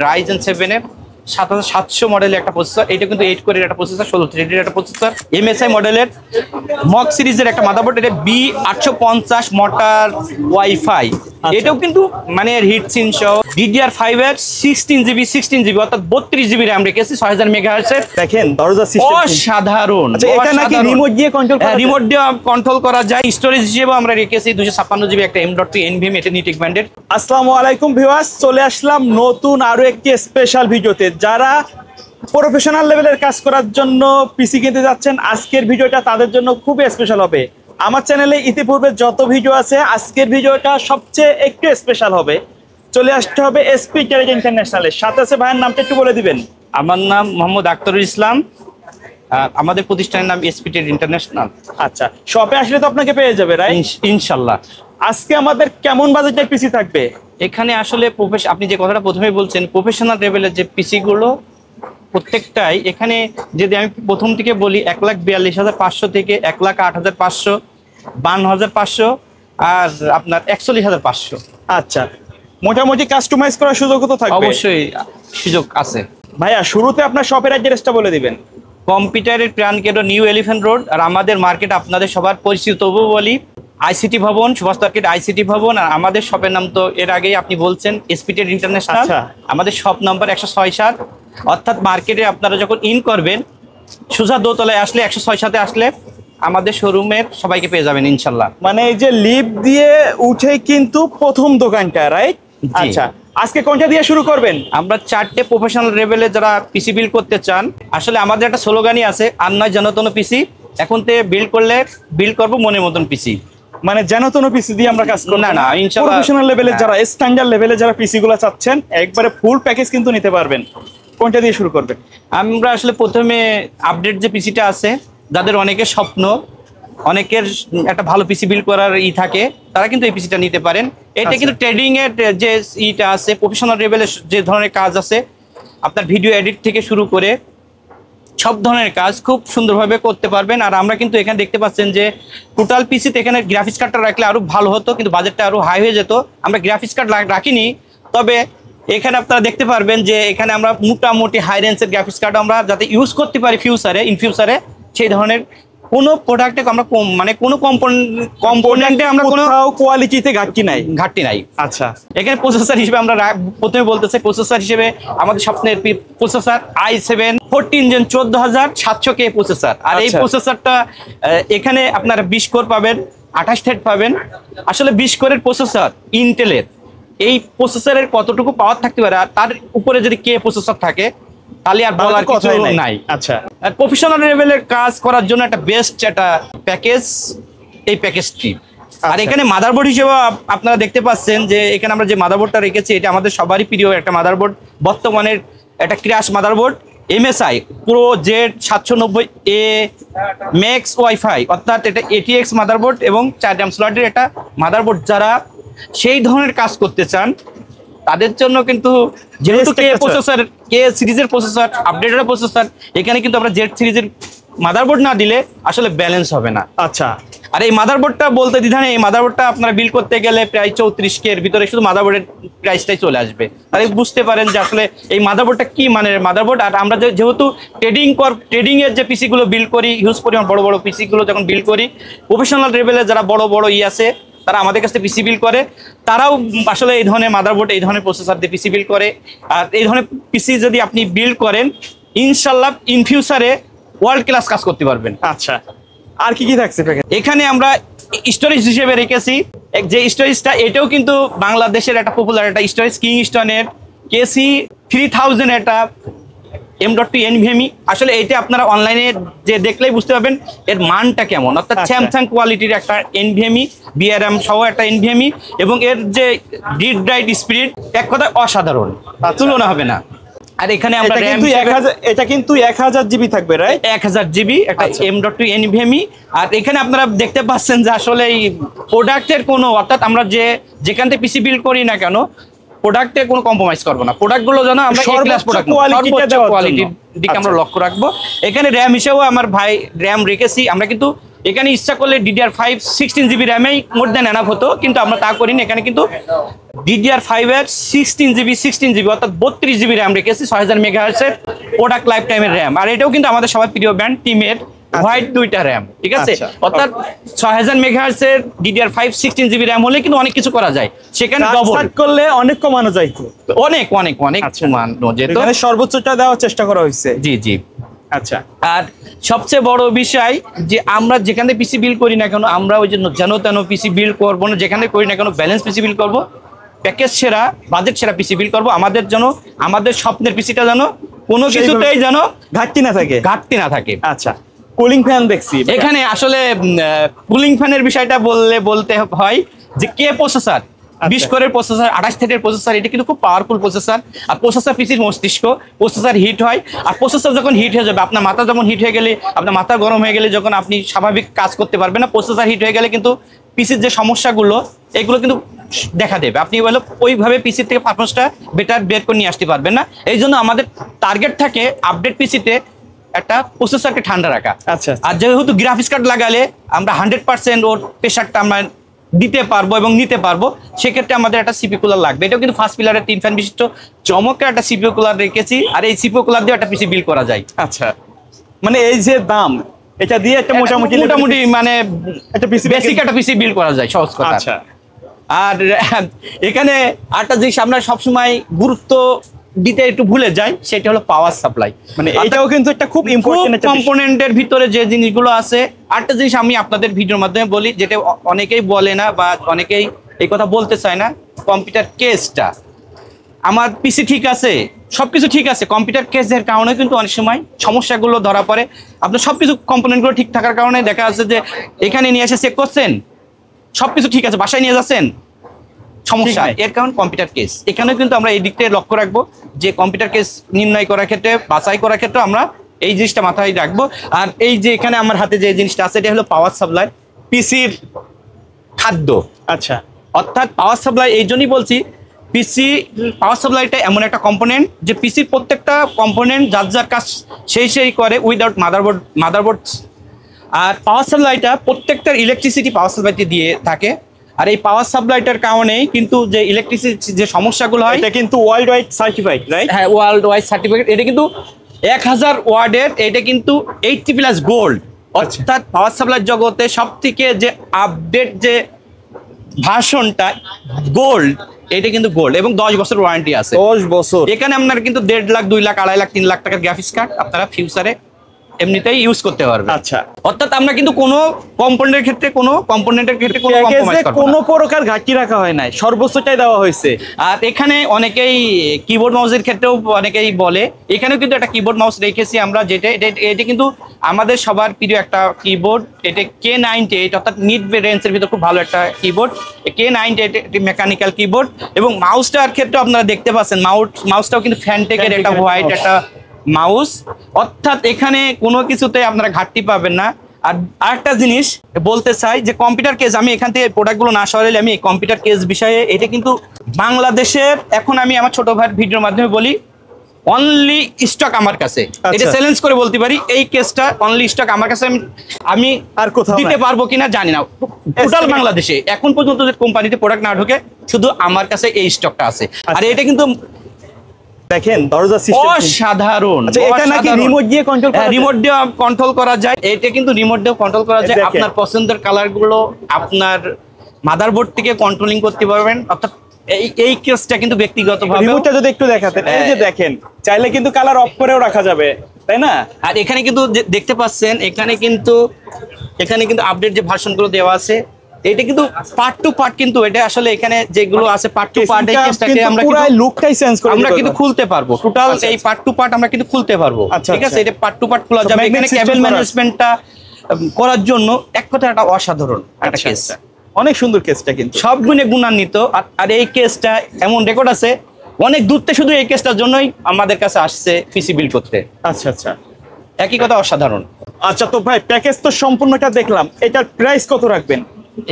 Ryzen 7 এর 7700 মডেলের একটা প্রসেসর। এটা কিন্তু 8 কোরের একটা প্রসেসর, 16 থ্রেডের একটা প্রসেসর। MSI মডেলের মক সিরিজের একটা মাদারবোর্ড, এটা B850 মোটর ওয়াইফাই। এটাও কিন্তু মানে হিট সিন সহ DDR5 এর 16GB অর্থাৎ 32GB RAM রেখেছি, 6000 মেগাহার্টজ এর। দেখেন দরজা সিস্টেম অসাধারণ। আচ্ছা, এটা নাকি রিমোট দিয়ে কন্ট্রোল করা যায়। স্টোরেজ হিসেবে আমরা রেখেছি 256GB একটা M.2 NVMe, এটা নিটিক ব্র্যান্ডের। আসসালামু আলাইকুম ভিউয়ার্স, চলে আসলাম নতুন আরো একটি স্পেশাল ভিডিওতে। যারা প্রফেশনাল লেভেলের কাজ করার জন্য পিসি কিনতে যাচ্ছেন, আজকের ভিডিওটা তাদের জন্য খুবই স্পেশাল হবে। আমার চ্যানেলে ইতিপূর্বে যত ভিডিও আছে, আজকের ভিডিওটা সবচেয়ে একটু স্পেশাল হবে। চলে আসতে হবে এসপি ট্রেড ইন্টারন্যাশনালের সাথে। আছে ভাইয়ের নামটা একটু বলে দিবেন। আমার নাম মোহাম্মদ আখতারুল ইসলাম, আমাদের প্রতিষ্ঠানের নাম এসপি ট্রেড ইন্টারন্যাশনাল। আচ্ছা, শপে আসলে তো আপনাকে পেয়ে যাবে, রাইট? ইনশাল্লাহ। আজকে আমাদের কেমন বাজেটের পিসি থাকবে? এখানে আসলে আপনি যে কথাটা প্রথমেই বলছেন, প্রফেশনাল লেভেলের যে পিসি গুলো প্রত্যেকটাই এখানে, যদি আমি প্রথম থেকে বলি, 1,42,500 থেকে 1,08,500, 52,500 আর আপনার 41,500। আচ্ছা, মোটামুটি কাস্টমাইজ করার সুযোগ তো থাকবে? অবশ্যই সুযোগ আছে। ভাইয়া, শুরুতে আপনার শপের অ্যাড্রেসটা বলে দিবেন। কম্পিউটারের প্রাণকেন্দ্র নিউ এলিফ্যান্ট রোড, আর আমাদের মার্কেট আপনাদের সবার পরিচিত তবু বলি আইসিটি ভবন, সুভাষ মার্কেট আইসিটি ভবন। আর আমাদের শপের নাম তো এর আগেই আপনি বলছেন, এসপি ট্রেড ইন্টারন্যাশনাল। আমাদের শপ নাম্বার 106-7, অর্থাৎ মার্কেটে আপনারা যখন ইন করবেন সোজা দোতলায় আসলে 106-7 আসলে আমাদের শোরুমের সবাইকে পেয়ে যাবেন ইনশাল্লাহ। মানে এই যে লিফট দিয়ে উঠে কিন্তু প্রথম দোকানটা, রাইট? আচ্ছা, আজকে কোনটা দিয়ে শুরু করবেন? আমরা 4টে প্রফেশনাল লেভেলে যারা পিসি বিল্ড করতে চান, আসলে আমাদের একটা স্লোগানই আছে, আর নয় জনতন পিসি। এখন থেকে বিল্ড করবো মনের মতন পিসি। মানে জনতন পিসি দিয়ে আমরা কাজ করব না, ইনশাআল্লাহ। প্রফেশনাল লেভেলে যারা, স্ট্যান্ডার্ড লেভেলে যারা পিসি গুলো চাচ্ছেন, একবারে ফুল প্যাকেজ কিন্তু নিতে পারবেন। কোনটা দিয়ে শুরু করবেন? আমরা আসলে প্রথমে আপডেট যে পিসিটা আছে, যাদের অনেকের স্বপ্ন, অনেকের একটা ভালো পিসি বিল্ড করার থাকে, তারা কিন্তু এই পিসিটা নিতে পারেন। এটা কিন্তু ট্রেডিং এর যে ইটা আছে, প্রফেশনাল লেভেলের যে ধরনের কাজ আছে, আপনার ভিডিও এডিট থেকে শুরু করে সব ধরনের কাজ খুব সুন্দরভাবে করতে পারবেন। আর আমরা কিন্তু এখানে দেখতে পাচ্ছেন যে টোটাল পিসিতে এখানে গ্রাফিক্স কার্ডটা রাখলে আরো ভালো হতো, কিন্তু বাজেটটা আরো হাই হয়ে যেত। আমরা গ্রাফিক্স কার্ড রাখিনি, তবে এখানে আপনারা দেখতে পারবেন যে এখানে আমরা মোটামুটি হাই রেঞ্জের গ্রাফিক্স কার্ড আমরা যাতে ইউজ করতে পারি ইন ফিউচারে, সেই ধরনের কোনো প্রোডাক্টে আমরা মানে কোনো কম্পোনেন্টে আমরা কোনো কোয়ালিটিতে ঘাটতি নাই। আচ্ছা, এখানে প্রসেসর হিসেবে আমরা প্রথমে বলতেছি, প্রসেসর হিসেবে আমাদের স্বপ্নের processor i7 14 Gen 14700K processor. আর এই প্রসেসরটা এখানে আপনারা 20 কোর পাবেন, 28 থ্রেড পাবেন। আসলে 20 কোরের প্রসেসর ইন্টেলের, এই প্রসেসরের কতটুকু পাওয়ার থাকতে পারে, আর তার উপরে যদি কে প্রসেসর থাকে তাহলে আর বলার কিছু নাই। আচ্ছা, আর প্রফেশনাল লেভেলের কাজ করার জন্য একটা বেস্ট একটা প্যাকেজ এই প্যাকেজটি। আর এখানে মাদারবোর্ড হিসেবে আপনারা দেখতে পাচ্ছেন যে এখানে আমরা যে মাদারবোর্ডটা রেখেছি, এটা আমাদের সবারই প্রিয় একটা মাদারবোর্ড, বর্তমানের একটা crash motherboard, MSI Pro Z790A Max wifi, অর্থাৎ এটা ATX মাদারবোর্ড এবং 4 RAM স্লটের একটা মাদারবোর্ড। যারা সেই ধরনের কাজ করতে চান তাদের জন্য কিন্তু, যেহেতু কে সিরিজের প্রসেসর, আপডেটেড প্রসেসর, এখানে কিন্তু আমরা জেড সিরিজের মাদারবোর্ড না দিলে আসলে ব্যালেন্স হবে না। আচ্ছা, আর এই মাদারবোর্ডটা বলতে দ্বিধা নেই, এই মাদারবোর্ডটা আপনারা বিল করতে গেলে প্রায় 34K এর ভিতরে শুধু মাদারবোর্ডের প্রাইসটাই চলে আসবে। তাহলে বুঝতে পারেন যে আসলে এই মাদারবোর্ডটা কি মানের মাদারবোর্ড। আর আমরা যেহেতু ট্রেডিং এর যে পিসি গুলো বিল্ড করি, হিউজ পরিমাণ বড় বড় পিসি গুলো যখন বিল্ড করি, প্রফেশনাল লেভেলে যারা বড় বড় আছে, তারা আমাদের কাছে পিসি বিল্ড করে, তারাও আসলে এই ধরনের মাদারবোর্ড, এই ধরনের প্রসেসর দিয়ে পিসি বিল্ড করে। আর এই ধরনের পিসি যদি আপনি বিল্ড করেন, ইনশাল্লাহ ইন ফিউচারে ওয়ার্ল্ড ক্লাস কাজ করতে পারবেন। আচ্ছা, আর কি থাকছে এখানে? আমরা স্টোরেজ হিসেবে রেখেছি যে স্টোরেজটা, এটাও কিন্তু বাংলাদেশের একটা পপুলার একটা স্টোরেজ, কিংস্টনের KC3000 একটা M.2 NVMe। আসলে এটা আপনারা অনলাইনে যে দেখলেই বুঝতে পারবেন এর মানটা কেমন, অর্থাৎ স্যামসাং কোয়ালিটির একটা NVMe, VRM সহ একটা NVMe, এবং এর যে রিড রাইট স্পিড এক কথায় অসাধারণ, তুলনা হবে না। আর এখানে আমরা এটা কিন্তু 1000 GB থাকবে, রাইট? 1000 GB একটা M.2 NVMe। আর এখানে আপনারা দেখতে পাচ্ছেন যে আসলে এই প্রোডাক্টের কোনো, অর্থাৎ আমরা যেখান থেকে পিসি বিল্ড করি না কেন, প্রোডাক্টে কোনো কম্প্রোমাইজ করবো না। প্রোডাক্টগুলো যেন আমরা কোয়ালিটির দিকে আমরা লক্ষ্য রাখবো। এখানে র্যাম হিসেবেও আমার ভাই র্যাম রেখেছি, আমরা কিন্তু এখানে ইচ্ছা করলে DDR5 16GB র্যামেই মোর দেন এনাফ হতো, কিন্তু আমরা তা করিনি। এখানে কিন্তু DDR5 এর 16GB অর্থাৎ 32GB র্যাম রেখেছি, 6000 MHz এর প্রোডাক্ট লাইফ টাইমের র্যাম। আর এটাও কিন্তু আমাদের সবার প্রিয় ব্র্যান্ড টিমের হোয়াইট 2টা র্যাম, ঠিক আছে। অর্থাৎ 6000 MHz এর DDR5 16GB র্যাম হলে কিন্তু অনেক কিছু করা যায়, সেখানে ডবল করলে অনেক কমানো যায় তো, অনেক কমানো যেত। সর্বোচ্চটা দেওয়ার চেষ্টা করা হয়েছে। জি। আচ্ছা, আর সবচেয়ে বড় বিষয় যে আমরা যেখানে পিসি বিল্ড করি না কেন, আমরা ওই জন্য যেন তেন পিসি বিল্ড করবো না, যেখানে করি না কেন ব্যালেন্স পিসি বিল্ড করবো, প্যাকেজ সেরা বাজেট সেরা পিসি বিল্ড করবো। আমাদের জন্য আমাদের স্বপ্নের পিসিটা যেন কোনো কিছুতেই যেন ঘাটতি না থাকে। আচ্ছা, কুলিং ফ্যান দেখছি এখানে আসলে কুলিং ফ্যানের বিষয়টা বলতে হয় যে কে প্রসেসর 20 কোরের প্রসেসর, 28 থ্রেডের প্রসেসর, এটা কিন্তু খুব পাওয়ারফুল প্রসেসর। আর প্রসেসর পিসির মস্তিষ্ক, প্রসেসর হিট হয়। আর প্রসেসর যখন হিট হয়ে যাবে, আপনার মাথা যখন হিট হয়ে গেলে, আপনার মাথা গরম হয়ে গেলে যখন আপনি স্বাভাবিক কাজ করতে পারবেন না, প্রসেসর হিট হয়ে গেলে কিন্তু পিসির যে সমস্যাগুলো এগুলো কিন্তু দেখা দেবে। আপনি বলো ওইভাবে পিসির থেকে পারফরমেন্সটা বের করে নিয়ে আসতে পারবেন না। এই জন্য আমাদের টার্গেট থাকে আপডেট পিসিতে একটা প্রসেসরকে ঠান্ডা রাখা। আচ্ছা, আর যেহেতু গ্রাফিক্স কার্ড লাগালে আমরা 100% ওর প্রেশারটা আমরা দিতে পারবো এবং নিতে পারবো, সেক্ষেত্রে আমাদের একটা সিপি কুলার লাগবে। এটাও কিন্তু ফার্স্ট পিলারের 3 ফ্যান বিশিষ্ট চমৎকার একটা সিপিইউ কুলার রেখেছি। আর এই সিপিইউ কুলার দিয়ে একটা পিসি বিল্ড করা যায়। আচ্ছা, মানে এই যে দাম, এটা দিয়ে একটা মোটামুটি মানে একটা পিসি বেসিক একটা পিসি বিল্ড করা যায়, সহজ কথা। আচ্ছা, আর এখানে আরেকটা জিনিস আমরা সবসময় গুরুত্ব দিতে একটু ভুলে যাই, সেটা হলো পাওয়ার সাপ্লাই। মানে এটাও কিন্তু একটা খুব ইম্পর্টেন্ট কম্পোনেন্টের ভিতরে যে জিনিসগুলো আছে। আরেকটা জিনিস আমি আপনাদের ভিডিওর মাধ্যমে বলি, যেটা অনেকেই বলে না বা অনেকেই এই কথা বলতে চায় না, কম্পিউটার কেসটা। আমার পিসি ঠিক আছে, সবকিছু ঠিক আছে, কম্পিউটার কেসের কারণে কিন্তু অনেক সময় সমস্যাগুলো ধরা পড়ে। আপনার সবকিছু কম্পোনেন্টগুলো ঠিক থাকার কারণে দেখা যাচ্ছে যে এখানে নিয়ে এসে চেক করছেন, সবকিছু ঠিক আছে, বাসায় নিয়ে যাচ্ছেন, সমস্যা। এর কারণ কম্পিউটার কেস। এখানেও কিন্তু আমরা এই দিকটা লক্ষ্য রাখবো যে কম্পিউটার কেস নির্ণয় করার ক্ষেত্রে, বাছাই করার ক্ষেত্রে আমরা এই জিনিসটা মাথায় রাখবো। আর এই যে এখানে আমার হাতে যে জিনিসটা আছে, এটা হলো পাওয়ার সাপ্লাই, পিসির খাদ্য। আচ্ছা, অর্থাৎ পাওয়ার সাপ্লাই এই জন্যই বলছি, পিসি পাওয়ার সাপ্লাইটা এমন একটা কম্পোনেন্ট যে পিসির প্রত্যেকটা কম্পোনেন্ট যার কাজ সেই করে উইদাউট মাদারবোর্ড। আর পাওয়ার সাপ্লাইটা প্রত্যেকটার ইলেকট্রিসিটি পাওয়ার সাপ্লাইতে দিয়ে থাকে। আর এই পাওয়ার সাপ্লাইটার কারণেই কিন্তু যে ইলেকট্রিসিটি যে সমস্যাগুলো হয়, এটা কিন্তু ওয়ার্ল্ড ওয়াইড সার্টিফাইড, রাইট? হ্যাঁ, ওয়ার্ল্ড ওয়াইড সার্টিফিকেট। এটা কিন্তু 1000 ওয়ার্ডের, এটা কিন্তু 80+ গোল্ড। অর্থাৎ পাওয়ার সাপ্লাই জগতে সব থেকে যে আপডেট যে ভার্সনটা গোল্ড, এটা কিন্তু গোল্ড এবং 10 বছর ওয়ারেন্টি আছে। 10 বছর। এখানে আপনার কিন্তু 1.5 লাখ, 2 লাখ, 2.5 লাখ, 3 লাখ টাকার গ্রাফিক্স কার্ড আপনারা ফিউচারে এমনিতেই ইউজ করতে পারবেন। আচ্ছা, অর্থাৎ আমরা কিন্তু কোনো কম্পোনেন্টের ক্ষেত্রে কোনো কম্প্রোমাইজ করব না, কোনো প্রকার ঘাটতি রাখা হয় নাই, সর্বোচ্চটাই দেওয়া হয়েছে। আর এখানে অনেকেই কিবোর্ড মাউসের ক্ষেত্রেও অনেকেই বলে, এখানেও কিন্তু একটা কিবোর্ড মাউস রেখেছি আমরা, যেটা এটা কিন্তু আমাদের সবার প্রিয় একটা কিবোর্ড। এটা K98, অর্থাৎ মিড রেঞ্জের ভিতরে খুব ভালো একটা কিবোর্ড। K98 একটি মেকানিক্যাল কিবোর্ড এবং মাউসটার ক্ষেত্রে আপনারা দেখতে পাচ্ছেন, মাউসটাও কিন্তু ফ্যানটেকের একটা হোয়াইট একটা মাউস। অর্থাৎ এখানে কোনো কিছুতে আপনারা ঘাটতি পাবেন না। আর আরেকটা জিনিস বলতে চাই যে কম্পিউটার কেস, আমি এখান থেকে প্রোডাক্টগুলো না সরাইলে আমি এই কম্পিউটার কেস বিষয়ে, এটা কিন্তু বাংলাদেশের, এখন আমি আমার ছোট ভাইয়ের ভিডিওর মাধ্যমে বলি, অনলি স্টক আমার কাছে। এটা চ্যালেঞ্জ করে বলতে পারি, এই কেসটা অনলি স্টক আমার কাছে। আমি আর কোথাও দিতে পারবো কিনা জানি না, টোটাল বাংলাদেশে এখন পর্যন্ত যে কোম্পানিতে প্রোডাক্ট না ঢোকে, শুধু আমার কাছে এই স্টকটা আছে। আর এটা কিন্তু দেখেন দরজা সিস্টেম অসাধারণ। এটা নাকি রিমোট দিয়ে কন্ট্রোল করা যায়? রিমোট দিয়ে কন্ট্রোল করা যায়। এটা কিন্তু রিমোট দিয়ে কন্ট্রোল করা যায়। আপনার পছন্দের কালারগুলো আপনার মাদারবোর্ড থেকে কন্ট্রোলিং করতে পারবেন। অর্থাৎ এই কেসটা কিন্তু ব্যক্তিগতভাবে, রিমোটটা যদি একটু দেখাতেন, এই যে দেখেন, চাইলে কিন্তু কালার অফ করেও রাখা যাবে, তাই না? আর এখানে কিন্তু দেখতে পাচ্ছেন, এখানে কিন্তু আপডেট যে ভার্সনগুলো দেওয়া আছে, এটা কিন্তু পার্ট টু পার্ট, কিন্তু এটা আসলে এখানে যেগুলো আছে পার্ট টু পার্ট, এই কেসটাকে আমরা পুরো লুকটাই চেঞ্জ করে আমরা কিন্তু খুলতে পারবো। টোটাল এই পার্ট টু পার্ট আমরা কিন্তু খুলতে পারবো, ঠিক আছে? এটা পার্ট টু পার্ট খোলা যাবে। এখানে কেবল ম্যানেজমেন্টটা করার জন্য এক কথা একটা অসাধারণ একটা কেস, অনেক সুন্দর কেসটা, কিন্তু সব গুণে গুণান্বিত। আর এই কেসটা এমন রেকর্ড আছে, অনেক দূর থেকে শুধু এই কেসটার জন্যই আমাদের কাছে আসছে পিসি বিল্ড করতে। আচ্ছা আচ্ছা, একই কথা, অসাধারণ। আচ্ছা, তো ভাই প্যাকেজ তো সম্পূর্ণটা দেখলাম, এটার প্রাইস কত রাখবেন?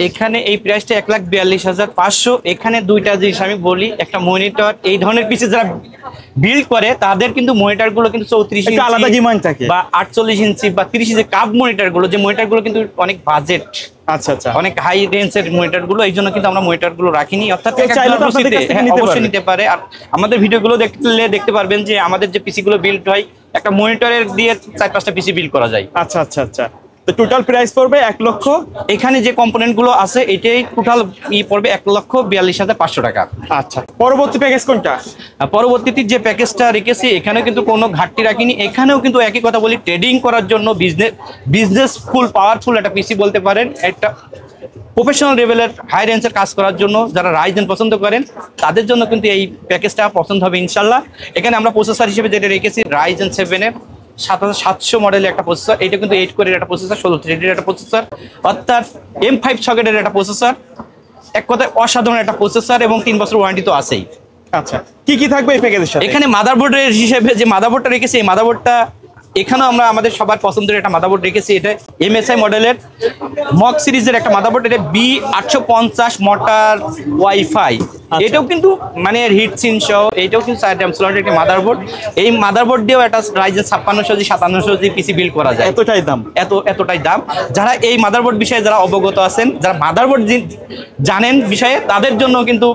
এখানে এই প্রাইসটা 1,42,500। এখানে দুইটা জিনিস আমি বলি, একটা মনিটর এই ধরনের পিসে যারা বিল্ড করে তাদের কিন্তু মনিটর গুলো কিন্তু 34 একটু ইঞ্চি আলাদা ডিমান্ড থাকে বা 48 ইঞ্চি বা 30 ইঞ্চি কাপ মনিটর গুলো, যে মনিটর গুলো কিন্তু অনেক বাজেট, আচ্ছা আচ্ছা অনেক হাই রেঞ্জের মনিটর গুলো, এই জন্য কিন্তু আমরা মনিটর গুলো রাখিনি। অর্থাৎ কেউ চাইলে তো আপনাদের কাছ থেকে নিতে অবশ্যই পারবে। নিতে পারে। আর আমাদের ভিডিওগুলো দেখতে পারবেন যে আমাদের যে পিসি গুলো বিল্ড হয় একটা মনিটরের দিয়ে 4-5টা পিসি বিল্ড করা যায়। আচ্ছা আচ্ছা আচ্ছা, তো টোটাল প্রাইস পড়বে 1 লক্ষ। এখানে যে কম্পোনেন্ট গুলো আছে এটাই টোটাল পড়বে 1,42,500 টাকা। আচ্ছা, পরবর্তী প্যাকেজ কোনটা? আর পরবর্তীতে যে প্যাকেজটা রেখেছি এখানেও কিন্তু কোনো ঘাটতি রাখিনি। এখানেও কিন্তু একই কথা বলি, ট্রেডিং করার জন্য বিজনেস ফুল পাওয়ারফুল একটা পিসি বলতে পারেন, একটা প্রফেশনাল লেভেলের হাই রেঞ্জের কাজ করার জন্য যারা রাইজেন পছন্দ করেন তাদের জন্য কিন্তু এই প্যাকেজটা পছন্দ হবে ইনশাল্লাহ। এখানে আমরা প্রসেসর হিসেবে যেটা রেখেছি রাইজেন 7-এর 7700 মডেলের একটা প্রসেসর। এটা কিন্তু 8 কোরের একটা প্রসেসর, 16 থ্রেডের একটা প্রসেসর, অর্থাৎ M5 সকেটের একটা প্রসেসর। এক কথায় অসাধারণ একটা প্রসেসর এবং 3 বছর ওয়ারেন্টি তো আছেই। আচ্ছা, কি কি থাকবে এই প্যাকেজের সাথে? এখানে মাদারবোর্ডের হিসেবে যে মাদারবোর্ডটা রেখেছি, এই মাদারবোর্ডটা এখানেও আমরা আমাদের সবার পছন্দের একটা মাদারবোর্ড রেখেছি। এটা MSI মডেলের মক সিরিজের একটা মাদারবোর্ড, এটা B850 মোটর ওয়াইফাই। এটাও কিন্তু মানে হিট সিন সহ, এটাও কিন্তু 4 RAM স্লটের একটা মাদারবোর্ড। এই মাদারবোর্ড দিয়েও একটা রাইজেন 5600 পিসি বিল্ড করা যায়। এতটাই দাম? এতটাই দাম। যারা এই মাদারবোর্ড বিষয়ে যারা অবগত আছেন, যারা মাদারবোর্ড জানেন বিষয়ে, তাদের জন্য কিন্তু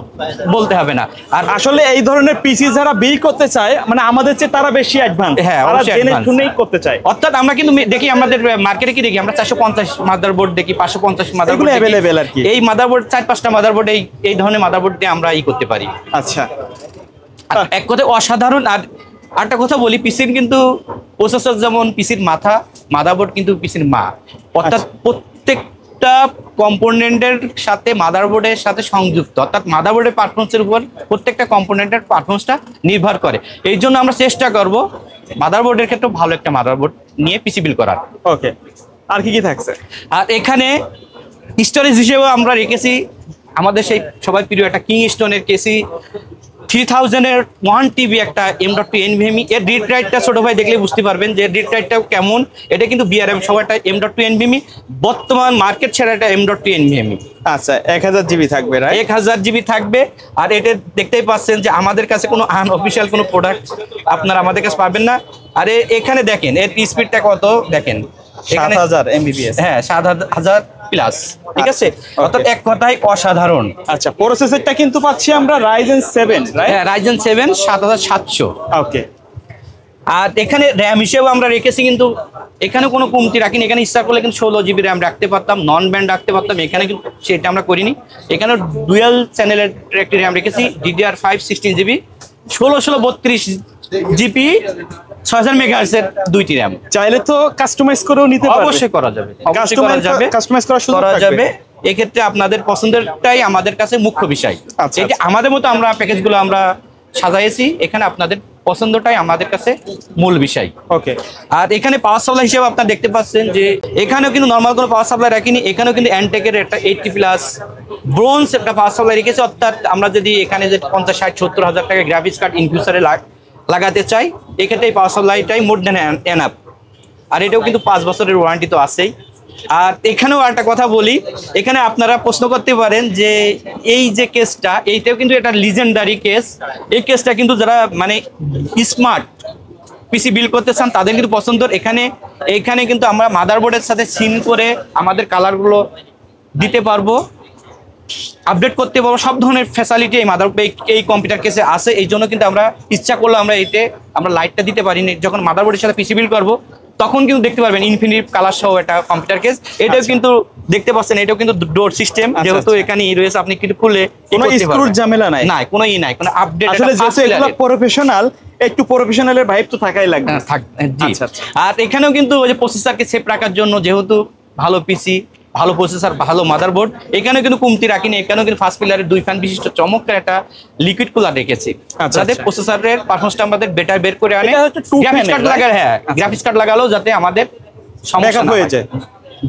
বলতে হবে না। আর আসলে এই ধরনের পিসি যারা বিল করতে চায় মানে আমাদের চেয়ে তারা বেশি অ্যাডভান্স, হ্যাঁ, তারা অবশ্যই জেনে advance। শুনেই করতে চায়। অর্থাৎ আমরা কিন্তু দেখি আমাদের মার্কেটে কি দেখি, আমরা 450 মাদারবোর্ড দেখি, 550 মাদারবোর্ড এগুলো available আর কি। এই মাদারবোর্ড 4-5টা মাদারবোর্ড এই ধরনের মাদারবোর্ড দিয়ে আমরা করতে পারি। আচ্ছা, আর এক কথায় অসাধারণ। আর একটা কথা বলি, পিসির কিন্তু প্রসেসর যেমন পিসির মাথা, মাদারবোর্ড কিন্তু পিসির মা। অর্থাৎ প্রত্যেকটা কম্পোনেন্টের সাথে মাদারবোর্ডের সাথে সংযুক্ত, অর্থাৎ মাদারবোর্ডের পারফরমেন্সের উপর প্রত্যেকটা কম্পোনেন্টের পারফরমেন্সটা নির্ভর করে। এই জন্য আমরা চেষ্টা করব মাদারবোর্ডের ক্ষেত্রে ভালো একটা মাদারবোর্ড নিয়ে পিসি বিল্ড করার। ওকে, আর কি কি থাকছে? আর এখানে স্টোরেজ হিসেবেও আমরা রেখেছি আমাদের সেই সবাই প্রিয় একটা কিংস্টোনের কেসি 3000-এর 1 TB একটা M.2 NVMe। এর রিড রাইটটা ছোট ভাই দেখলে বুঝতে পারবেন যে রিড রাইটটাও কেমন। এটা কিন্তু BRM সহ একটা M.2 NVMe, বর্তমান মার্কেট ছাড়া একটা M.2 NVMe। আচ্ছা, 1000 জিবি থাকবে, রাইট? 1000 জিবি থাকবে। আর এটা দেখতেই পাচ্ছেন যে আমাদের কাছে কোনো আনঅফিসিয়াল কোনো প্রোডাক্ট আপনারা আমাদের কাছে পাবেন না। আর এখানে দেখেন এর স্পিডটা কত দেখেন, 7000 MBPS। হ্যাঁ 7000 প্লাস, ঠিক আছে। অর্থাৎ এক কথায় অসাধারণ। আচ্ছা, প্রসেসরটা কিন্তু পাচ্ছি আমরা Ryzen 7, রাইট? হ্যাঁ, Ryzen 7 7700। ওকে, আর এখানে র্যাম হিসেবে আমরা রেখেছি, কিন্তু এখানে কোনো কমতি রাখিনি। এখানে ইচ্ছা করলে কিন্তু 16 জিবি র্যাম রাখতে পারতাম, নন ব্যান্ড রাখতে পারতাম। এখানে কিন্তু সেটা আমরা করিনি। এখানে ডুয়াল চ্যানেলের একটি র্যাম রেখেছি, DDR5 16 জিবি, 32 জিবি 6000 মেগাহার্টজের দুইটি র্যাম। চাইলে তো কাস্টমাইজ করেও নিতে পারবে। অবশ্যই করা যাবে, অবশ্যই করা যাবে, কাস্টমাইজ করার সুযোগ করা থাকবে। যাবে। এক্ষেত্রে আপনাদের পছন্দেরটাই আমাদের কাছে মুখ্য বিষয়। আচ্ছা, এটা আমাদের মতো আমরা প্যাকেজগুলো আমরা সাজাইছি, এখানে আপনাদের পছন্দটাই আমাদের কাছে মূল বিষয়। ওকে, আর এখানে পাওয়ার সাপ্লাই হিসেবে আপনারা দেখতে পাচ্ছেন যে এখানেও কিন্তু নর্মাল কোনো পাওয়ার সাপ্লাই রাখিনি। এখানেও কিন্তু অ্যান্টেকের একটা 80+ ব্রোঞ্জ একটা পাওয়ার সাপ্লাই রেখেছে। অর্থাৎ আমরা যদি এখানে যে 50, 60, 70 হাজার টাকা গ্রাফিক্স কার্ড ইন ফিউচারে লাগাতে চাই, এক্ষেত্রে এই পাওয়ার সাপ্লাইটাই মোর দেন এনাফ। আর এটাও কিন্তু 5 বছরের ওয়ারেন্টি তো আছেই। আর এখানেও একটা কথা বলি, এখানে আপনারা প্রশ্ন করতে পারেন যে এই যে কেসটা, এইটাও কিন্তু একটা লিজেন্ডারি কেস। এই কেসটা কিন্তু যারা মানে স্মার্ট পিসি বিল্ড করতে চান তাদের কিন্তু পছন্দের। এখানে কিন্তু আমরা মাদারবোর্ডের সাথে সিন করে আমাদের কালারগুলো দিতে পারবো, আপডেট করতে পারবো। সব ধরনের ফ্যাসিলিটি এই কম্পিউটার কেসে আছে। এই জন্য কিন্তু আমরা ইচ্ছা করলে আমরা লাইটটা দিতে পারি না। যখন মাদারবোর্ডের সাথে পিসি বিল্ড করবো তখন কিন্তু দেখতে পারবেন ইনফিনিটি কালার সহ একটা কম্পিউটার কেস। এটাও কিন্তু দেখতে পাচ্ছেন, এটাও কিন্তু ডোর সিস্টেম, যেহেতু এখানে রয়েছে, আপনি কিন্তু খুলে কোনো স্ক্রুর ঝামেলা নাই, কোনো নাই, কোনো আপডেট। আসলে যেহেতু এগুলো প্রফেশনাল, একটু প্রফেশনালের ভাইব তো থাকাই লাগবে। জি। আর এখানেও কিন্তু ওই যে প্রসেসরকে সেফ রাখার জন্য, যেহেতু ভালো পিসি, ভালো প্রসেসর, ভালো মাদারবোর্ড, এখানেও কিন্তু কমতি রাখিনি। এখানেও কিন্তু ফার্স্ট পিলারের 2 ফ্যান বিশিষ্ট চমৎকার একটা লিকুইড কুলার রেখেছি, যাতে প্রসেসরের পারফরম্যান্সটা আমাদের বেটার বের করে আনে। গ্রাফিক্স কার্ড লাগালে, হ্যাঁ গ্রাফিক্স কার্ড লাগালেও যাতে আমাদের সমস্যা হয়ে যায়।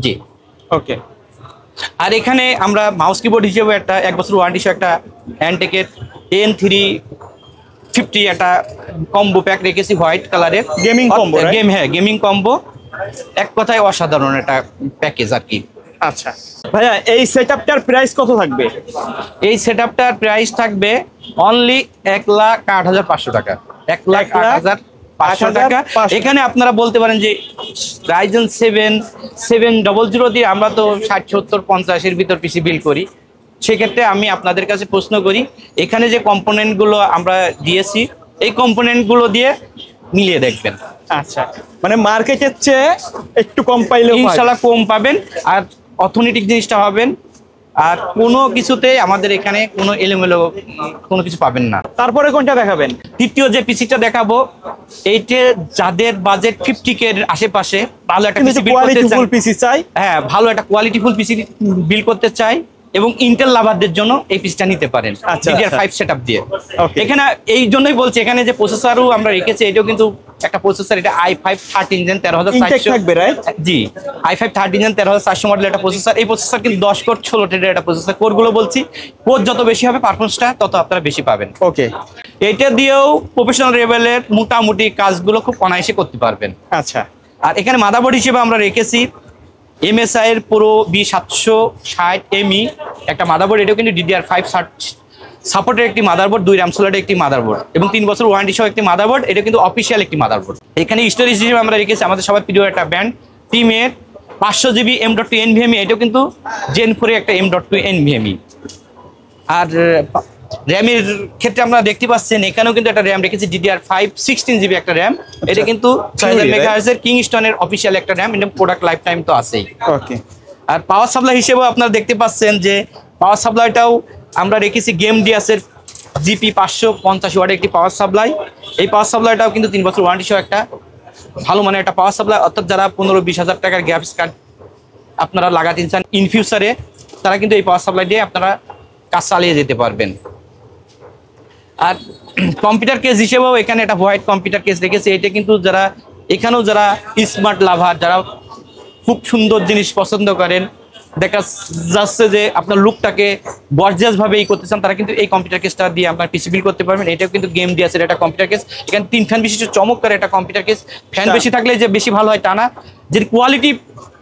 জি, ওকে। আর এখানে আমরা মাউস কিবোর্ড হিসেবে একটা 1 বছর ওয়ারেন্টি সহ একটা হ্যান্ডটেকের N350 একটা কম্বো প্যাক রেখেছি, হোয়াইট কালারের গেমিং কম্বো। Gaming combo. এক কথায় অসাধারণ একটা প্যাকেজ আর কি। আচ্ছা ভাইয়া, এই সেটআপটার প্রাইস কত থাকবে? এই সেটআপটার প্রাইস থাকবে অনলি 1,08,500 টাকা। 1,08,500 টাকা। এখানে আপনারা বলতে পারেন যে Ryzen 700 দিয়ে আমরা তো 60, 70, 50 এর ভিতর পিসি বিল্ড করি। সেক্ষেত্রে আমি আপনাদের কাছে প্রশ্ন করি, এখানে যে কম্পোনেন্টগুলো আমরা দিয়েছি এই কম্পোনেন্টগুলো দিয়ে মিলিয়ে দেখবেন। আচ্ছা, মানে মার্কেটের চেয়ে একটু কম পাইলেও ইনশাআল্লাহ কম পাবেন, আর অর্থনৈতিক জিনিসটা পাবেন, আর কোনো কিছুতে আমাদের এখানে কোনো এলোমেলো কোনো কিছু পাবেন না। তারপরে কোনটা দেখাবেন? তৃতীয় যে পিসিটা দেখাবো, এইটা যাদের বাজেট 50K এর আশেপাশে ভালো একটা পিসি বিল্ড করতে চান, পিসি চাই, হ্যাঁ ভালো একটা কোয়ালিটিফুল পিসি বিল্ড করতে চাই এবং ইন্টেল লাভারদের জন্য এই পিসিটা নিতে পারেন DDR5 সেটআপ দিয়ে। এখানে এই জন্যই বলছি, এখানে যে প্রসেসরও আমরা রেখেছি এটাও কিন্তু একটা প্রসেসর, এটা i5 13 Gen 13400 থাকবে, রাইট? জি, i5 13 Gen 13400 মডেলের একটা প্রসেসর। এই প্রসেসর কিন্তু 10 কোর 16 থ্রেডের একটা প্রসেসর। কোরগুলো বলছি, কোর যত বেশি হবে পারফরম্যান্সটা তত আপনারা বেশি পাবেন। ওকে, এটা দিয়েও প্রফেশনাল লেভেলের মোটামুটি কাজগুলো খুব অনায়াসে করতে পারবেন। আচ্ছা, আর এখানে মাদারবোর্ড হিসেবে আমরা রেখেছি MSI এর পুরো B760ME একটা মাদারবোর্ড। এটাও কিন্তু DDR5 সাপোর্টের একটি মাদারবোর্ড, 2 RAM স্লটের একটি মাদারবোর্ড এবং 3 বছর ওয়ারেন্টি সহ একটি মাদারবোর্ড। এটা কিন্তু অফিসিয়াল একটি মাদারবোর্ড। এখানে স্টোরেজ হিসেবে আমরা রেখেছি আমাদের সবার প্রিয় একটা ব্র্যান্ড টিমের 500GB M.2 NVMe। এটাও কিন্তু Gen 4 এর একটা M.2 NVMe। আর র্যামের ক্ষেত্রে আমরা দেখতে পাচ্ছেন এখানেও কিন্তু একটা র্যাম রেখেছি DDR5 16GB একটা র্যাম। এটা কিন্তু 6000 MHz এর কিংস্টনের অফিসিয়াল একটা র্যাম, এটা প্রোডাক্ট লাইফ টাইম তো আছেই। ওকে, আর পাওয়ার সাপ্লাই হিসেবেও আপনারা দেখতে পাচ্ছেন যে পাওয়ার সাপ্লাইটাও আমরা রেখেছি GameDias এর GP 550 ওয়াটের একটি পাওয়ার সাপ্লাই। এই পাওয়ার সাপ্লাইটাও কিন্তু 3 বছর ওয়ারেন্টি সহ একটা ভালো মানের একটা পাওয়ার সাপ্লাই। অর্থাৎ যারা 15-20 হাজার টাকার গ্রাফিক্স কার্ড আপনারা লাগাতে চান ইন ফিউচারে, তারা কিন্তু এই পাওয়ার সাপ্লাই দিয়ে আপনারা কাজ চালিয়ে যেতে পারবেন। আর কম্পিউটার কেস হিসেবেও এখানে একটা হোয়াইট কম্পিউটার কেস রেখেছে। এটা কিন্তু যারা এখানেও যারা স্মার্ট লাভার, যারা খুব সুন্দর জিনিস পছন্দ করেন, দেখা যাচ্ছে যে আপনার লুকটাকে গর্জিয়াস ভাবে করতে চান, তারা কিন্তু এই কম্পিউটার কেসটা দিয়ে আপনার পিসি বিল্ড করতে পারবেন। এটাও কিন্তু GameDias এর একটা কম্পিউটার কেস। এখানে 3 ফ্যান বিশিষ্ট চমৎকার একটা কম্পিউটার কেস। ফ্যান বেশি থাকলে যে বেশি ভালো হয় টা না, যে কোয়ালিটি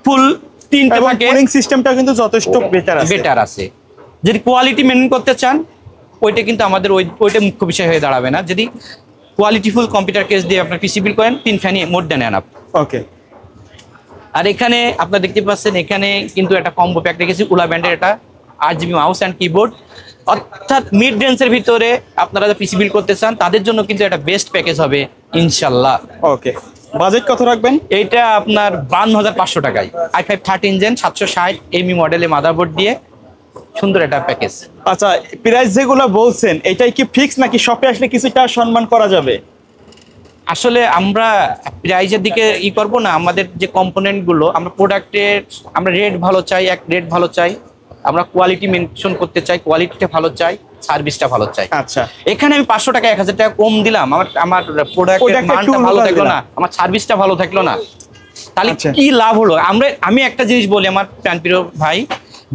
ফুল 3টে থাকে, কুলিং সিস্টেমটা কিন্তু যথেষ্ট বেটার আছে। যদি কোয়ালিটি মেনটেন করতে চান ওইটা কিন্তু আমাদের ওইটা মুখ্য বিষয় হয়ে দাঁড়াবে না। যদি কোয়ালিটিফুল কম্পিউটার কেস দিয়ে আপনার পিসি বিল্ড করেন 3 ফ্যানই মোর দ্যান এনাফ। ওকে, আর এখানে আপনারা দেখতে পাচ্ছেন এখানে কিন্তু একটা কম্বো প্যাক রেখেছি উলা ব্র্যান্ডের, এটা 8GB মাউস অ্যান্ড কিবোর্ড। অর্থাৎ মিড রেঞ্জের ভিতরে আপনারা যারা পিসি বিল্ড করতে চান তাদের জন্য কিন্তু একটা বেস্ট প্যাকেজ হবে ইনশাল্লাহ। ওকে, বাজেট কত রাখবেন? এইটা আপনার 52,500 টাকায় i5 13 Gen 760ME মডেলের মাদারবোর্ড দিয়ে সুন্দর একটা প্যাকেজ। আচ্ছা, প্রাইস যেগুলো বলছেন এটাই কি ফিক্স নাকি শপে আসলে কিছুটা সম্মান করা যাবে? আসলে আমরা প্রাইজের দিকে করব না, আমাদের যে কম্পোনেন্টগুলো আমরা প্রোডাক্টের আমরা রেট ভালো চাই, রেট ভালো চাই, আমরা কোয়ালিটি মেনটেন করতে চাই, কোয়ালিটিটা ভালো চাই, সার্ভিসটা ভালো চাই। আচ্ছা, এখানে আমি 500 টাকা 1000 টাকা কম দিলাম, আমার প্রোডাক্টের মানটা ভালো থাকলো না, আমার সার্ভিসটা ভালো থাকলো না, তাহলে কি লাভ হলো? আমি একটা জিনিস বলি আমার প্রাণপ্রিয় ভাই,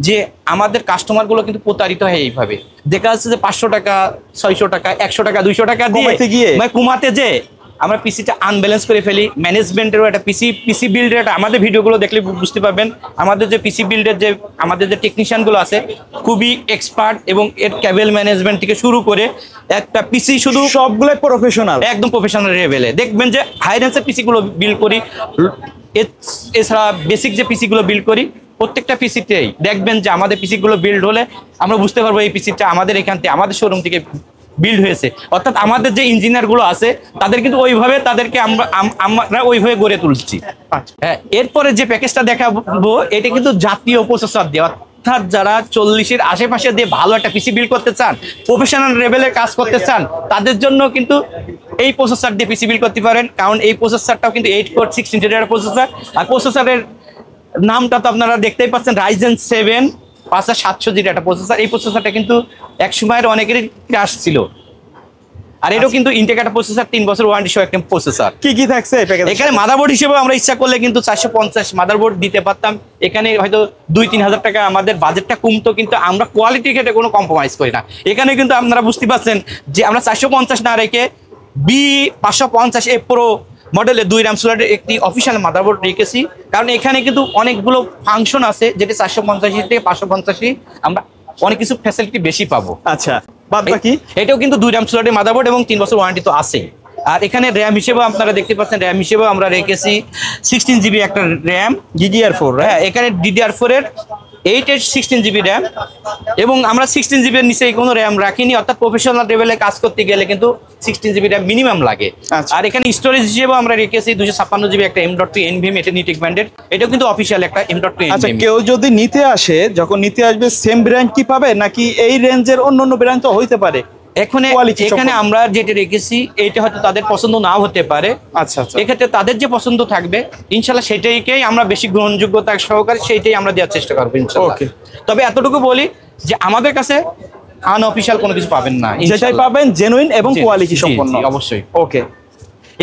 যে আমাদের কাস্টমারগুলো কিন্তু প্রতারিত হয় এইভাবে। দেখা যাচ্ছে যে 500 টাকা 600 টাকা 100 টাকা 200 টাকা দিয়ে মানে কমাতে যে আমরা পিসিটা আনব্যালেন্স করে ফেলি। ম্যানেজমেন্টেরও একটা পিসি বিল্ডের একটা, আমাদের ভিডিওগুলো দেখলে বুঝতে পারবেন আমাদের যে পিসি বিল্ডের যে আমাদের যে টেকনিশিয়ানগুলো আছে খুবই এক্সপার্ট, এবং এর ক্যাবেল ম্যানেজমেন্ট থেকে শুরু করে একটা পিসি শুধু সবগুলো প্রফেশনাল, একদম প্রফেশনাল লেভেলে। দেখবেন যে হাই রেঞ্জের পিসিগুলো বিল্ড করি, এছাড়া বেসিক যে পিসিগুলো বিল্ড করি প্রত্যেকটা পিসিতেই দেখবেন যে আমাদের পিসিগুলো বিল্ড হলে আমরা বুঝতে পারবো এই পিসিটা আমাদের এখান থেকে আমাদের শোরুম থেকে বিল্ড হয়েছে। অর্থাৎ আমাদের যে ইঞ্জিনিয়ারগুলো আছে তাদের কিন্তু ওইভাবে তাদেরকে আমরা ওইভাবে গড়ে তুলছি। হ্যাঁ, এরপরে যে প্যাকেজটা দেখাবো এটা কিন্তু জাতীয় প্রসেসর দিয়ে, অর্থাৎ যারা 40-এর আশেপাশে দিয়ে ভালো একটা পিসি বিল্ড করতে চান, প্রফেশনাল লেভেলের কাজ করতে চান, তাদের জন্য কিন্তু এই প্রসেসর দিয়ে পিসি বিল্ড করতে পারেন। কারণ এই প্রসেসরটাও কিন্তু 8 কোর 16 থ্রেডের প্রসেসর। আর প্রসেসরের নামটা তো আপনারা দেখতেই পাচ্ছেন, Ryzen 7 5700G একটা প্রসেসর। এই প্রসেসরটা কিন্তু এক সময়ের অনেকেরই ক্রাশ ছিল। আর এটাও কিন্তু ইনটেক একটা প্রসেসর, 3 বছর ওয়ারেন্টি সহ একটা প্রসেসর। কি থাকছে এখানে মাদারবোর্ড হিসেবে আমরা ইচ্ছা করলে কিন্তু 450 মাদারবোর্ড দিতে পারতাম। এখানে হয়তো 2-3 হাজার টাকা আমাদের বাজেটটা কমতো, কিন্তু আমরা কোয়ালিটি ক্ষেত্রে কোনো কম্প্রোমাইজ করি না। এখানে কিন্তু আপনারা বুঝতে পারছেন যে আমরা 450 না রেখে B550 Pro মডেলের 2 RAM স্লটের একটি অফিসিয়াল মাদারবোর্ড রেখেছি, কারণ এখানে কিন্তু অনেকগুলো ফাংশন আছে যেটা 485 থেকে 585 আমরা অনেক কিছু ফ্যাসিলিটি বেশি পাবো। আচ্ছা, বাদ বাকি এটাও কিন্তু 2 RAM স্লটের মাদারবোর্ড এবং 3 বছর ওয়ারেন্টি তো আছেই। আর এখানে র্যাম হিসেবে আপনারা দেখতে পাচ্ছেন, র্যাম হিসেবে আমরা রেখেছি 16 জিবি একটা র্যাম, DDR4। হ্যাঁ, এখানে DDR4 এর 8 এর 16 জিবি র্যাম, এবং আমরা 16 জিবির নিচে কোনো র্যাম রাখিনি, অর্থাৎ প্রফেশনাল লেভেলে কাজ করতে গেলে কিন্তু 16 জিবি র্যাম মিনিমাম লাগে। আচ্ছা। আর এখানে স্টোরেজ হিসেবে আমরা রেখেছি 256 জিবি একটা M.2 NVMe, এটা নিটিক ব্র্যান্ডের, এটাও কিন্তু অফিসিয়াল একটা M.2 আচ্ছা, NVMe। কেউ যদি নিতে আসে, যখন নিতে আসবে সেম ব্র্যান্ড কি পাবে, নাকি এই রেঞ্জের অন্য অন্য ব্র্যান্ড তো হইতে পারে? এখানে আমরা যেটা রেখেছি এইটা হয়তো তাদের পছন্দ নাও হতে পারে। আচ্ছা আচ্ছা, এক্ষেত্রে তাদের যে পছন্দ থাকবে ইনশাল্লাহ সেটাইকেই আমরা বেশি গ্রহণযোগ্যতা সহকারে সেইটাই আমরা দেওয়ার চেষ্টা করবো ইনশাল্লাহ। ওকে। তবে এতটুকু বলি যে আমাদের কাছে আনঅফিশিয়াল কোনো কিছু পাবেন না, যেটাই পাবেন জেনুইন এবং জি, কোয়ালিটি জি, সম্পন্ন। জি, অবশ্যই। ওকে।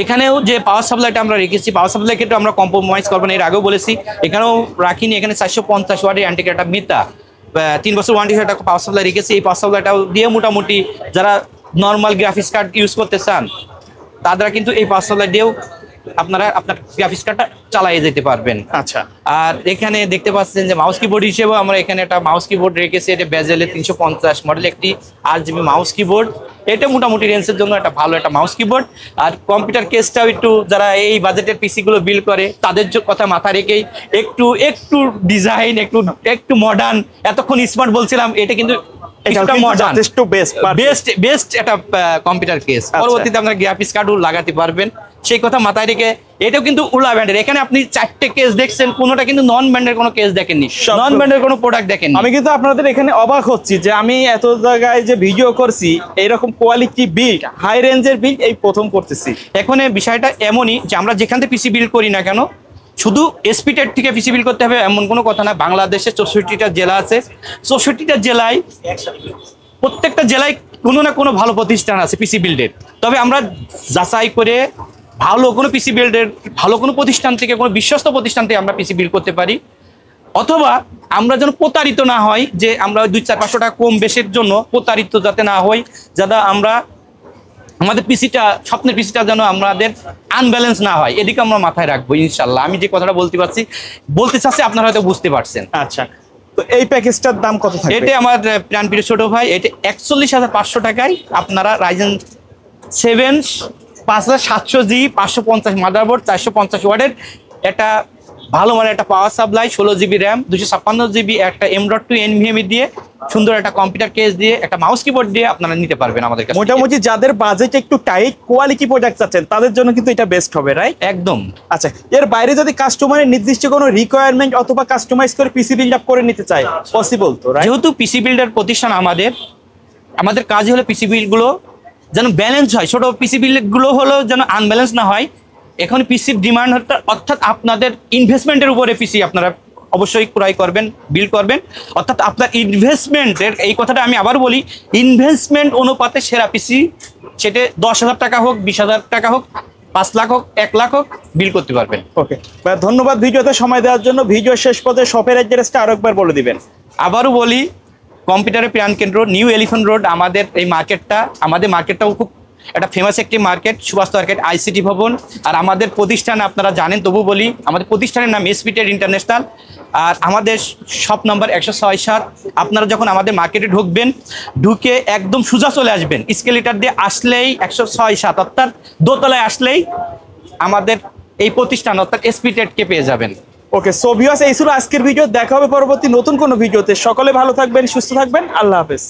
এখানেও যে পাওয়ার সাপ্লাইটা আমরা রেখেছি, পাওয়ার সাপ্লাই ক্ষেত্রে আমরা কম্প্রোমাইজ করবো না, এর আগেও বলেছি। এখানেও রাখিনি, এখানে 450 ওয়াটের অ্যান্টিক একটা মিতা 3 বছর ওয়ারেন্টি একটা পাওয়ার সাপ্লাই রেখেছি। এই পাওয়ার সাপ্লাইটাও দিয়ে মোটামুটি যারা নর্মাল গ্রাফিক্স কার্ড ইউজ করতে চান তারা কিন্তু এই পাওয়ার সাপ্লাই দিয়েও আপনারা আপনার গ্রাফিক্স কার্ডটা চালিয়ে যেতে পারবেন। আচ্ছা। আর এখানে দেখতে পাচ্ছেন যে মাউস কিবোর্ড হিসেবেও আমরা এখানে একটা মাউস কিবোর্ড রেখেছি, এটা বেজেলের 350 মডেল একটি RGB মাউস কিবোর্ড। এটা মোটামুটি রেঞ্জের জন্য একটা ভালো একটা মাউস কিবোর্ড। আর কম্পিউটার কেসটাও একটু যারা এই বাজেটের পিসি গুলো বিল করে তাদের কথা মাথায় রেখেই একটু ডিজাইন, একটু মডার্ন, এতক্ষণ স্মার্ট বলছিলাম, এটা কিন্তু বেস্ট একটা কম্পিউটার কেস। পরবর্তীতে আপনারা গ্রাফিক্স কার্ডও লাগাতে পারবেন, সেই কথা মাথায় রেখে। এটাও কিন্তু উলা ব্র্যান্ডের, এখানে আপনি 4টে কেস দেখছেন, কোনোটা কিন্তু নন ব্র্যান্ডের কোনো কেস দেখেননি, নন ব্র্যান্ডের কোনো প্রোডাক্ট দেখেননি। আমি কিন্তু আপনাদের এখানে অবাক হচ্ছি যে আমি এত জায়গায় যে ভিডিও করছি, এইরকম কোয়ালিটি বিল্ড, হাই রেঞ্জের বিল্ড এই প্রথম করতেছি। এখন বিষয়টা এমনই যে আমরা যেখান থেকে পিসি বিল্ড করি না কেন, শুধু এসপিটেড থেকে পিসি বিল্ড করতে হবে এমন কোনো কথা না। বাংলাদেশে 64টা জেলা আছে, 64টা জেলায় প্রত্যেকটা জেলায় কোনো না কোনো ভালো প্রতিষ্ঠান আছে পিসি বিল্ডের। তবে আমরা যাচাই করে ভালো কোনো পিসি বিল্ডের ভালো কোনো প্রতিষ্ঠান থেকে, কোনো বিশ্বস্ত প্রতিষ্ঠান থেকে আমরা পিসি বিল্ড করতে পারি। অথবা আমরা যেন প্রতারিত না হয়, যে আমরা 200-500 টাকা কম বেশের জন্য প্রতারিত যাতে না হই, যাতে আমরা আমাদের পিসিটা, স্বপ্নের পিসিটা যেন আমাদের আনব্যালেন্স না হয়, এদিকে আমরা মাথায় রাখবো ইনশাল্লাহ। আমি যে কথাটা বলতে চাচ্ছি আপনারা হয়তো বুঝতে পারছেন। আচ্ছা, তো এই প্যাকেজটার দাম কত থাকবে? এটা আমার প্ল্যান পিরিয়ড ছোট ভাই, এটা 41,500 টাকায় আপনারা Ryzen 7 5700G 550 মাদারবোর্ড, 450 ওয়াটের একটা ভালো মানের একটা power supply, 16 GB RAM, 256 GB একটা M.2 NVMe দিয়ে, সুন্দর একটা কম্পিউটার কেস দিয়ে, একটা মাউস কিবোর্ড দিয়ে আপনারা নিতে পারবেন আমাদের কাছে। মোটামুটি যাদের বাজেট একটু টাইট, কোয়ালিটি প্রোডাক্ট চাচ্ছেন, তাদের জন্য কিন্তু এটা বেস্ট হবে, রাইট? একদম। আচ্ছা, এর বাইরে যদি কাস্টমারের নির্দিষ্ট কোনো রিকোয়ারমেন্ট অথবা কাস্টমাইজ করে পিসি বিল্ড আপ করে নিতে চায়, পসিবল তো, রাইট? যেহেতু পিসি বিল্ডার প্রতিষ্ঠান আমাদের কাজ হলো পিসি বিল্ড গুলো যেন ব্যালেন্স হয়, ছোট পিসি বিল্ড গুলো হলো যেন আনব্যালেন্স না হয়। এখন পিসির ডিমান্ড অর্থাৎ আপনাদের ইনভেস্টমেন্টের উপরে পিসি আপনারা অবশ্যই ক্রয় করবেন, বিল্ড করবেন। অর্থাৎ আপনার ইনভেস্টমেন্টের, এই কথাটা আমি আবার বলি, ইনভেস্টমেন্ট অনুপাতে সেরা পিসি, সেটা 10,000 টাকা হোক, 20,000 টাকা হোক, 5 লাখ হোক, 1 লাখ হোক, বিল করতে পারবেন। ওকে, ধন্যবাদ ভিডিওতে সময় দেওয়ার জন্য। ভিডিও শেষ পর্যায়ে শপের অ্যাড্রেসটা আরো একবার বলে দিবেন। আবারও বলি, কম্পিউটারের প্রাণ কেন্দ্র নিউ এলিফ্যান্ট রোড আমাদের এই মার্কেটটা। আমাদের মার্কেটটাও খুব একটা ফেমাস একটি মার্কেট, সুভাষ মার্কেট, ICT ভবন। আর আমাদের প্রতিষ্ঠান আপনারা জানেন, তবু বলি, আমাদের প্রতিষ্ঠানের নাম এসপিটেড ইন্টারন্যাশনাল। আর আমাদের শপ নাম্বার 106-7। আপনারা যখন আমাদের মার্কেটে ঢুকে একদম সোজা চলে আসবেন, স্কেলেটার দিয়ে আসলেই 106-7 অর্থাৎ দোতলায় আসলেই আমাদের এই প্রতিষ্ঠান অর্থাৎ এসপিটেডকে পেয়ে যাবেন। ওকে, সো ভিউয়ার্স, এই ছিল আজকের ভিডিও। দেখা হবে পরবর্তী নতুন কোনো ভিডিওতে। সকলে ভালো থাকবেন, সুস্থ থাকবেন। আল্লাহ হাফেজ।